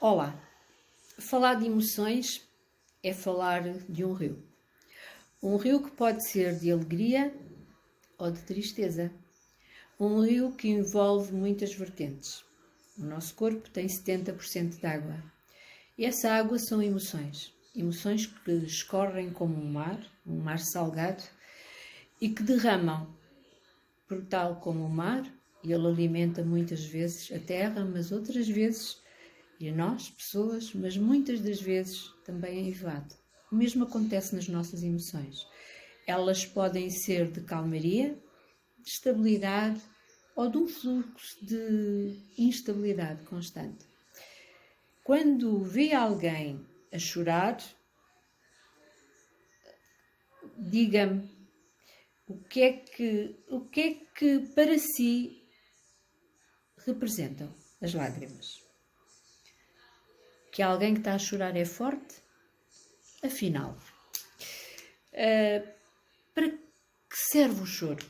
Olá, falar de emoções é falar de um rio. Um rio que pode ser de alegria ou de tristeza. Um rio que envolve muitas vertentes. O nosso corpo tem 70% de água. E essa água são emoções. Emoções que escorrem como um mar salgado, e que derramam, por tal como o mar, e ele alimenta muitas vezes a terra, mas outras vezes e a nós, pessoas, mas muitas das vezes também é evade. O mesmo acontece nas nossas emoções. Elas podem ser de calmaria, de estabilidade ou de um fluxo de instabilidade constante. Quando vê alguém a chorar, diga-me o que é que para si representam as lágrimas. Que alguém que está a chorar é forte? Afinal, para que serve o choro?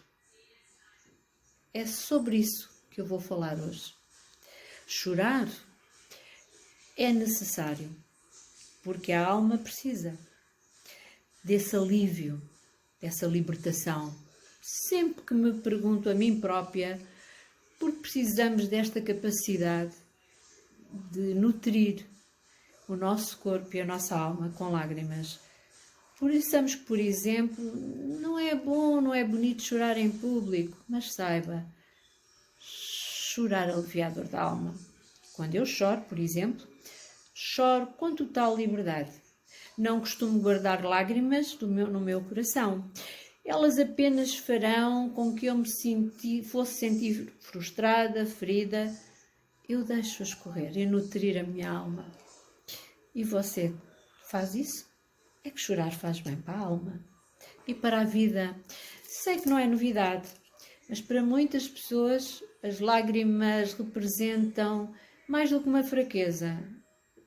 É sobre isso que eu vou falar hoje. Chorar é necessário, porque a alma precisa desse alívio, dessa libertação. Sempre que me pergunto a mim própria, porque precisamos desta capacidade de nutrir o nosso corpo e a nossa alma com lágrimas. Pensamos que, por exemplo, não é bom, não é bonito chorar em público, mas saiba, chorar alivia a dor da alma. Quando eu choro, por exemplo, choro com total liberdade. Não costumo guardar lágrimas no meu coração. Elas apenas farão com que eu fosse sentir frustrada, ferida. Eu deixo-as correr e nutrir a minha alma. E você faz isso? É que chorar faz bem para a alma e para a vida. Sei que não é novidade, mas para muitas pessoas as lágrimas representam mais do que uma fraqueza.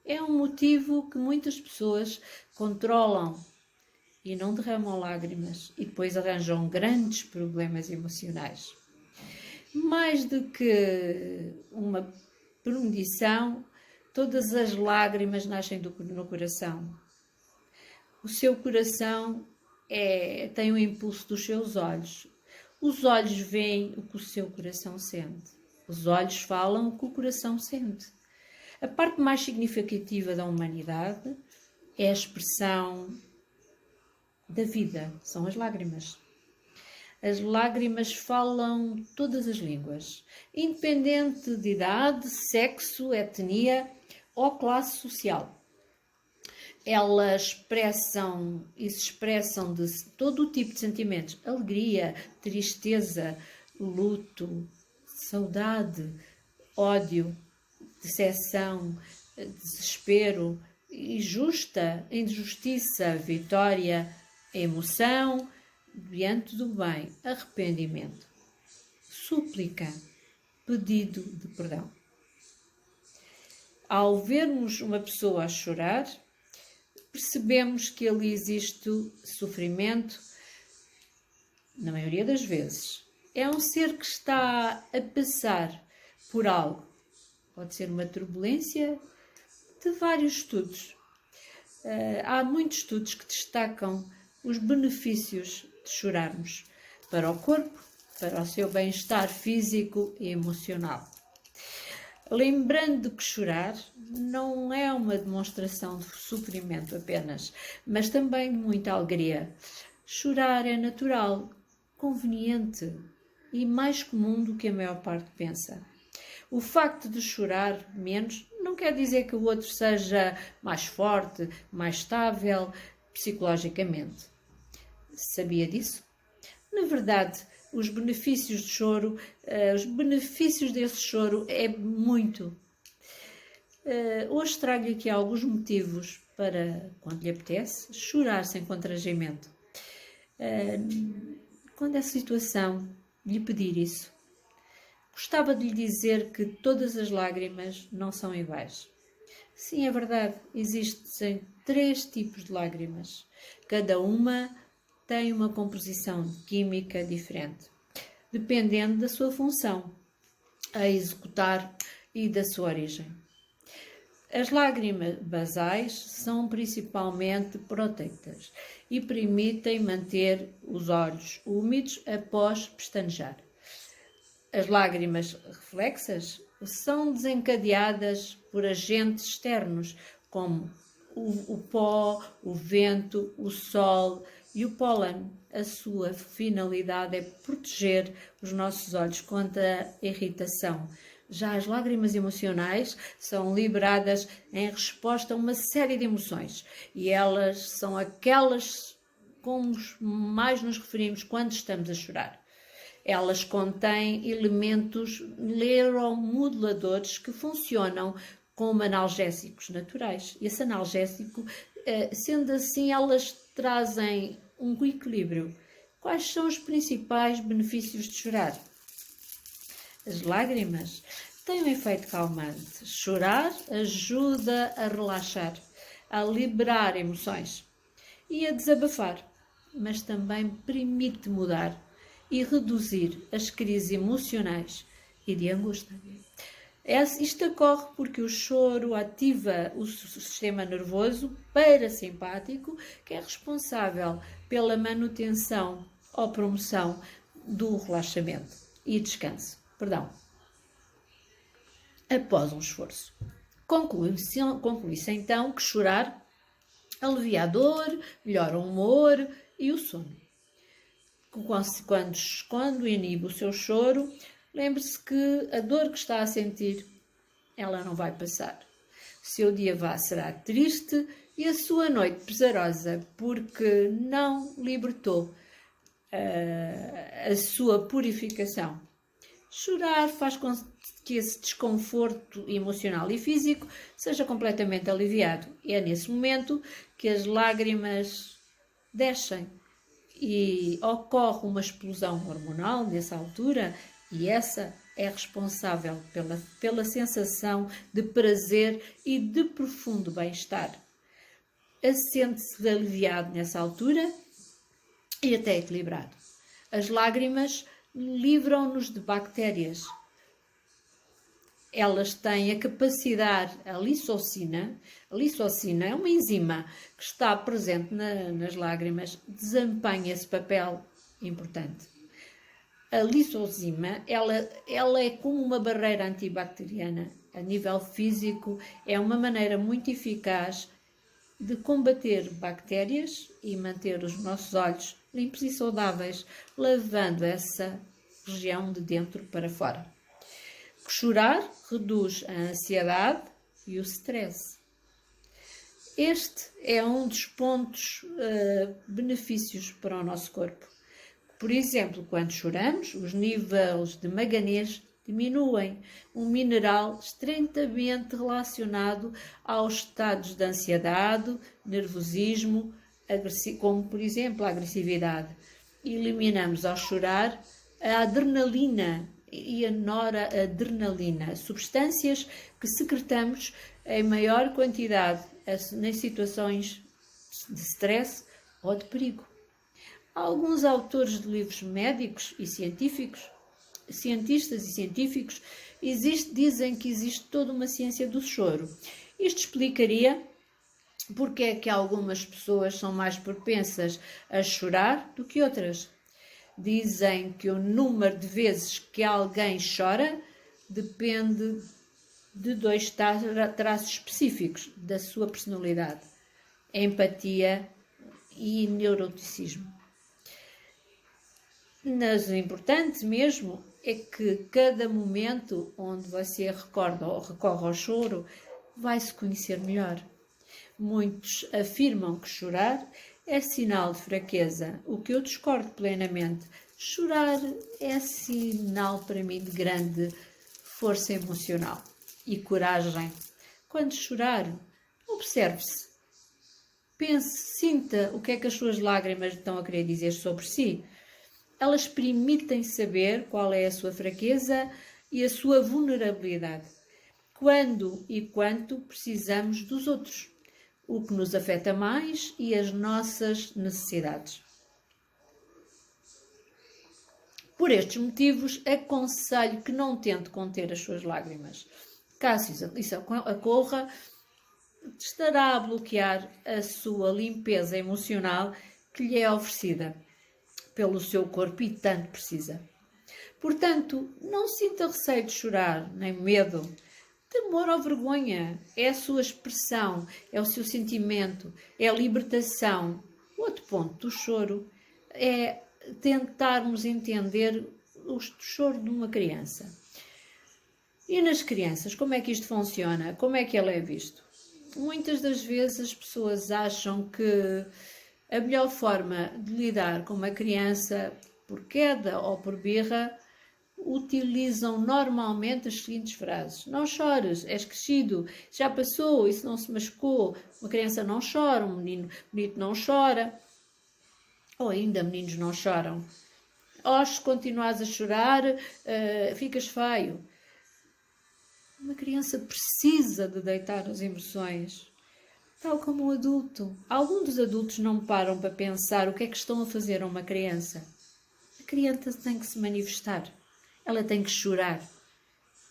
É um motivo que muitas pessoas controlam e não derramam lágrimas e depois arranjam grandes problemas emocionais. Mais do que uma premonição, todas as lágrimas nascem no coração. O seu coração tem o impulso dos seus olhos. Os olhos veem o que o seu coração sente. Os olhos falam o que o coração sente. A parte mais significativa da humanidade é a expressão da vida, são as lágrimas. As lágrimas falam todas as línguas, independente de idade, sexo, etnia ou classe social. Elas se expressam de todo o tipo de sentimentos: alegria, tristeza, luto, saudade, ódio, decepção, desespero, injustiça, vitória, emoção, diante do bem, arrependimento, súplica, pedido de perdão. Ao vermos uma pessoa a chorar, percebemos que ali existe sofrimento, na maioria das vezes. É um ser que está a passar por algo. Pode ser uma turbulência de vários estudos. Há muitos estudos que destacam os benefícios de chorarmos para o corpo, para o seu bem-estar físico e emocional. Lembrando que chorar não é uma demonstração de sofrimento apenas, mas também de muita alegria. Chorar é natural, conveniente e mais comum do que a maior parte pensa. O facto de chorar menos não quer dizer que o outro seja mais forte, mais estável psicologicamente. Sabia disso? Na verdade, os benefícios desse choro é muito. Hoje trago aqui alguns motivos para, quando lhe apetece, chorar sem constrangimento. Quando a situação lhe pedir isso, gostava de lhe dizer que todas as lágrimas não são iguais. Sim, é verdade, existem 3 tipos de lágrimas. Cada uma tem uma composição química diferente, dependendo da sua função a executar e da sua origem. As lágrimas basais são principalmente proteicas e permitem manter os olhos úmidos após pestanejar. As lágrimas reflexas são desencadeadas por agentes externos, como o pó, o vento, o sol e o pólen. A sua finalidade é proteger os nossos olhos contra a irritação. Já as lágrimas emocionais são liberadas em resposta a uma série de emoções e elas são aquelas com que mais nos referimos quando estamos a chorar. Elas contêm elementos neuromoduladores que funcionam como analgésicos naturais. Esse analgésico, sendo assim, elas trazem um equilíbrio. Quais são os principais benefícios de chorar? As lágrimas têm um efeito calmante. Chorar ajuda a relaxar, a liberar emoções e a desabafar, mas também permite mudar e reduzir as crises emocionais e de angústia. Isto ocorre porque o choro ativa o sistema nervoso parasimpático, que é responsável pela manutenção ou promoção do relaxamento e descanso. Após um esforço. Conclui-se então que chorar alivia a dor, melhora o humor e o sono. Quando inibe o seu choro, lembre-se que a dor que está a sentir, ela não vai passar. O seu dia será triste e a sua noite pesarosa, porque não libertou a sua purificação. Chorar faz com que esse desconforto emocional e físico seja completamente aliviado. E é nesse momento que as lágrimas descem e ocorre uma explosão hormonal nessa altura, e essa é responsável pela sensação de prazer e de profundo bem-estar. Sente-se aliviado nessa altura e até equilibrado. As lágrimas livram-nos de bactérias. Elas têm a capacidade, a lisocina é uma enzima que está presente nas lágrimas, desempenha esse papel importante. A lisozima, ela é como uma barreira antibacteriana. A nível físico, é uma maneira muito eficaz de combater bactérias e manter os nossos olhos limpos e saudáveis, lavando essa região de dentro para fora. Chorar reduz a ansiedade e o stress. Este é um dos pontos benefícios para o nosso corpo. Por exemplo, quando choramos, os níveis de manganês diminuem, um mineral estreitamente relacionado aos estados de ansiedade, nervosismo, como por exemplo a agressividade. Eliminamos ao chorar a adrenalina e a noradrenalina, substâncias que secretamos em maior quantidade nas situações de stress ou de perigo. Alguns autores de livros médicos e cientistas e científicos dizem que existe toda uma ciência do choro. Isto explicaria porque é que algumas pessoas são mais propensas a chorar do que outras. Dizem que o número de vezes que alguém chora depende de 2 traços específicos da sua personalidade: empatia e neuroticismo. Mas o importante mesmo é que cada momento onde você recorda ou recorre ao choro vai se conhecer melhor. Muitos afirmam que chorar é sinal de fraqueza, o que eu discordo plenamente. Chorar é sinal para mim de grande força emocional e coragem. Quando chorar, observe-se. Pense, sinta o que é que as suas lágrimas estão a querer dizer sobre si. Elas permitem saber qual é a sua fraqueza e a sua vulnerabilidade. Quando e quanto precisamos dos outros, o que nos afeta mais e as nossas necessidades. Por estes motivos, aconselho que não tente conter as suas lágrimas. Caso isso ocorra, estará a bloquear a sua limpeza emocional que lhe é oferecida pelo seu corpo e tanto precisa. Portanto, não sinta receio de chorar, nem medo. Temor ou vergonha é a sua expressão, é o seu sentimento, é a libertação. O outro ponto do choro é tentarmos entender o choro de uma criança. E nas crianças, como é que isto funciona? Como é que ele é visto? Muitas das vezes as pessoas acham que a melhor forma de lidar com uma criança por queda ou por birra utilizam normalmente as seguintes frases: não chores, és crescido, já passou, isso não se machucou, uma criança não chora, um menino bonito não chora, ou ainda meninos não choram. Ou se continuas a chorar, ficas feio. Uma criança precisa de deitar as emoções, tal como um adulto. Alguns dos adultos não param para pensar o que é que estão a fazer a uma criança. A criança tem que se manifestar. Ela tem que chorar.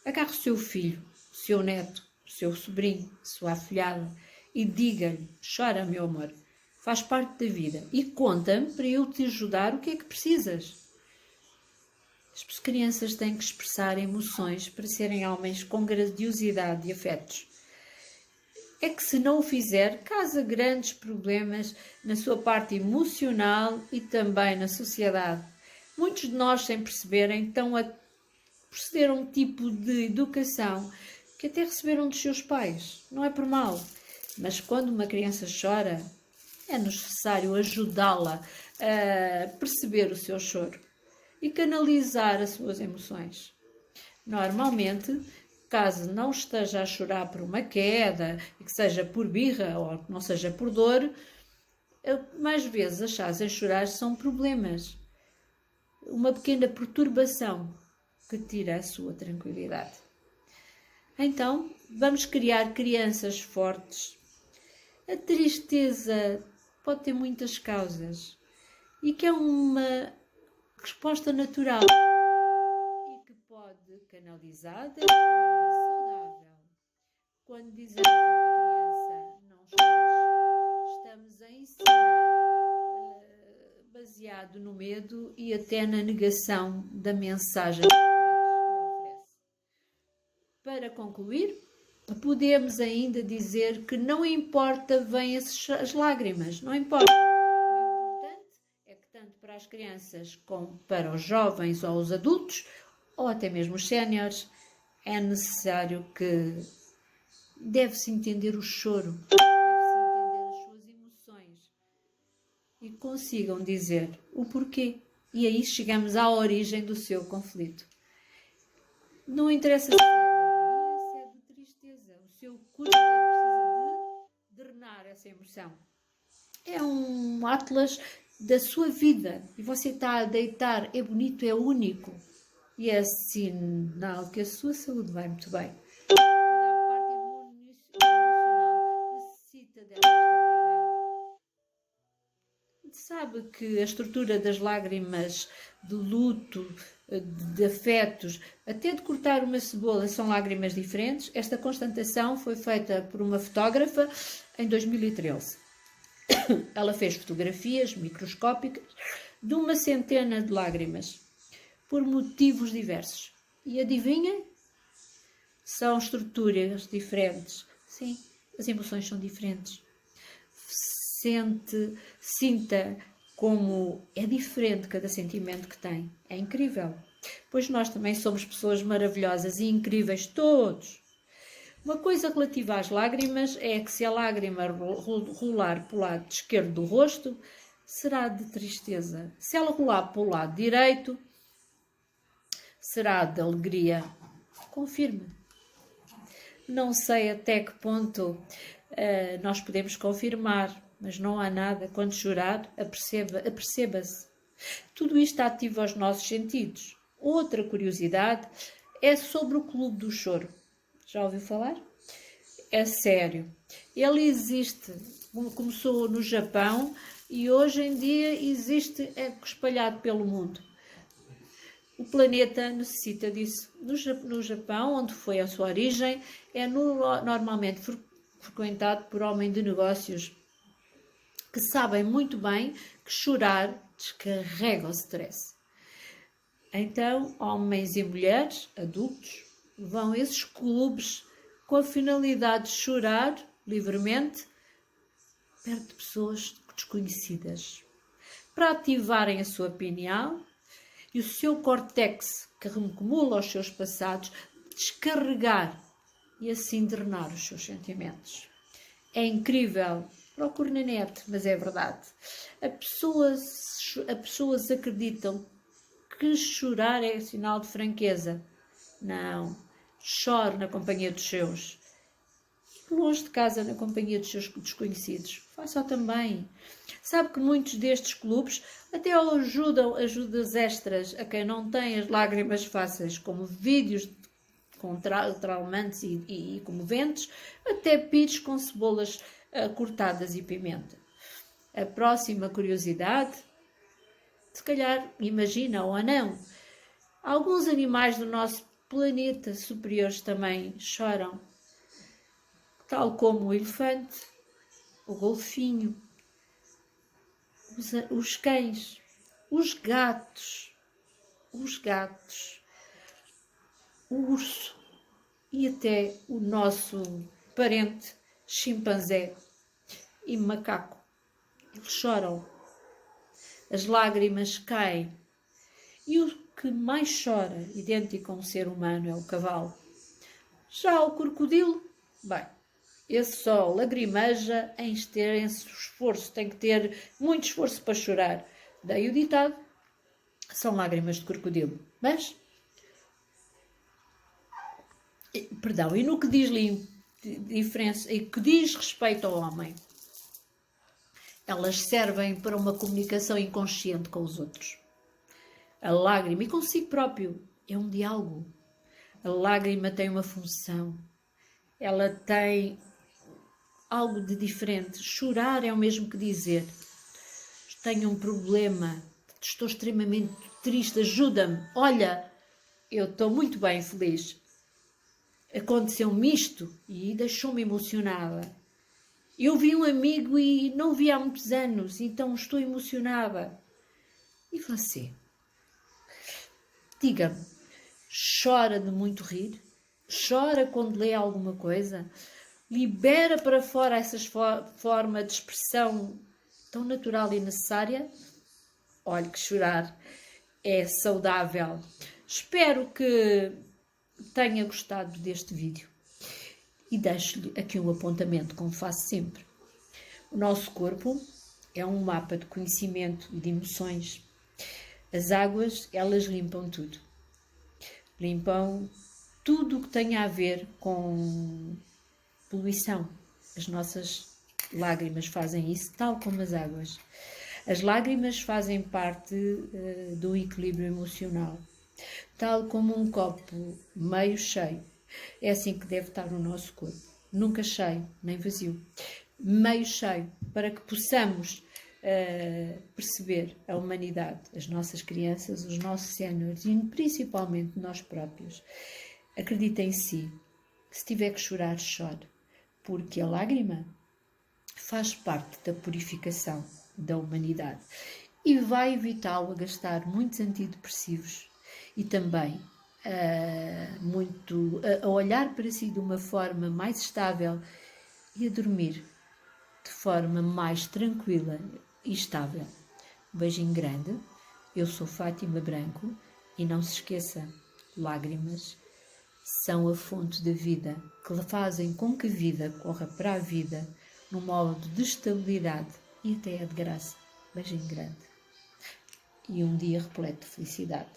Agarre o seu filho, o seu neto, o seu sobrinho, a sua afilhada e diga-lhe: chora, meu amor, faz parte da vida e conta-me para eu te ajudar o que é que precisas. As crianças têm que expressar emoções para serem homens com grandiosidade e afetos. É que se não o fizer, causa grandes problemas na sua parte emocional e também na sociedade. Muitos de nós, sem perceberem, estão a proceder a um tipo de educação que até receberam dos seus pais. Não é por mal, mas quando uma criança chora, é necessário ajudá-la a perceber o seu choro e canalizar as suas emoções. Normalmente, caso não esteja a chorar por uma queda, e que seja por birra ou que não seja por dor, mais vezes as fazem chorar são problemas. Uma pequena perturbação que tira a sua tranquilidade. Então, vamos criar crianças fortes. A tristeza pode ter muitas causas e que é uma resposta natural e que pode canalizar de forma saudável. Quando dizemos a uma criança não chores, estamos a ensinar baseado no medo e até na negação da mensagem que oferece. Para concluir, podemos ainda dizer que não importa venham as lágrimas, não importa. O importante é que tanto para as crianças como para os jovens ou os adultos, ou até mesmo os séniores, é necessário que deve-se entender o choro, deve-se entender as suas emoções e consigam dizer o porquê. E aí chegamos à origem do seu conflito. Não interessa se é de alegria, se é de tristeza. O seu corpo precisa de drenar essa emoção. É um atlas da sua vida. E você está a deitar, é bonito, é único. E é sinal que a sua saúde vai muito bem. Toda a parte emocional necessita dessa estabilidade. Sabe que a estrutura das lágrimas, de luto, de afetos, até de cortar uma cebola, são lágrimas diferentes. Esta constatação foi feita por uma fotógrafa em 2013. Ela fez fotografias microscópicas de uma centena de lágrimas, por motivos diversos. E adivinhem? São estruturas diferentes. Sim, as emoções são diferentes. Sinta como é diferente cada sentimento que tem. É incrível. Pois nós também somos pessoas maravilhosas e incríveis todos. Uma coisa relativa às lágrimas é que se a lágrima rolar para o lado esquerdo do rosto, será de tristeza. Se ela rolar para o lado direito, será de alegria. Confirme. Não sei até que ponto nós podemos confirmar, mas não há nada. Quando chorar, aperceba-se. Tudo isto ativa os nossos sentidos. Outra curiosidade é sobre o Clube do Choro. Já ouviu falar? É sério. Ele existe, começou no Japão e hoje em dia existe espalhado pelo mundo. O planeta necessita disso. No Japão, onde foi a sua origem, é normalmente frequentado por homens de negócios que sabem muito bem que chorar descarrega o stress. Então, homens e mulheres, adultos, vão a esses clubes com a finalidade de chorar livremente perto de pessoas desconhecidas, para ativarem a sua pineal e o seu córtex, que acumula os seus passados, descarregar e assim drenar os seus sentimentos. É incrível, procure na net, mas é verdade. As pessoas acreditam que chorar é sinal de franqueza. Não, chore na companhia dos seus. Longe de casa, na companhia dos seus desconhecidos. Faça também. Sabe que muitos destes clubes até ajudam ajudas extras a quem não tem as lágrimas fáceis, como vídeos com traumantes e comoventes, até pires com cebolas cortadas e pimenta. A próxima curiosidade, se calhar imagina ou não, alguns animais do nosso planeta superiores também choram, tal como o elefante, o golfinho, os cães, os gatos, o urso e até o nosso parente chimpanzé e macaco. Eles choram, as lágrimas caem e o que mais chora, idêntico a um ser humano, é o cavalo. Já o crocodilo, bem, esse só lagrimeja em extenso esforço, tem que ter muito esforço para chorar. Daí o ditado, são lágrimas de crocodilo. Mas, perdão, e no que diz diferença, e que diz respeito ao homem, elas servem para uma comunicação inconsciente com os outros. A lágrima, e consigo próprio, é um diálogo. A lágrima tem uma função. Ela tem algo de diferente. Chorar é o mesmo que dizer: tenho um problema, estou extremamente triste, ajuda-me. Olha, eu estou muito bem, feliz. Aconteceu-me isto e deixou-me emocionada. Eu vi um amigo e não o vi há muitos anos, então estou emocionada. E você? Diga-me, chora de muito rir? Chora quando lê alguma coisa? Libera para fora essa forma de expressão tão natural e necessária? Olhe que chorar é saudável. Espero que tenha gostado deste vídeo. E deixo-lhe aqui um apontamento, como faço sempre. O nosso corpo é um mapa de conhecimento e de emoções. As águas, elas limpam tudo. Limpam tudo o que tenha a ver com poluição. As nossas lágrimas fazem isso, tal como as águas. As lágrimas fazem parte do equilíbrio emocional, tal como um copo meio cheio. É assim que deve estar o nosso corpo. Nunca cheio, nem vazio. Meio cheio, para que possamos perceber a humanidade, as nossas crianças, os nossos séniores e principalmente nós próprios. Acredite em si. Se tiver que chorar, chore. Porque a lágrima faz parte da purificação da humanidade e vai evitá-lo a gastar muitos antidepressivos e também a olhar para si de uma forma mais estável e a dormir de forma mais tranquila e estável. Um beijinho grande. Eu sou Fátima Branco e não se esqueça, lágrimas são a fonte da vida, que fazem com que a vida corra para a vida num modo de estabilidade e até de graça. Beijinho grande. E um dia repleto de felicidade.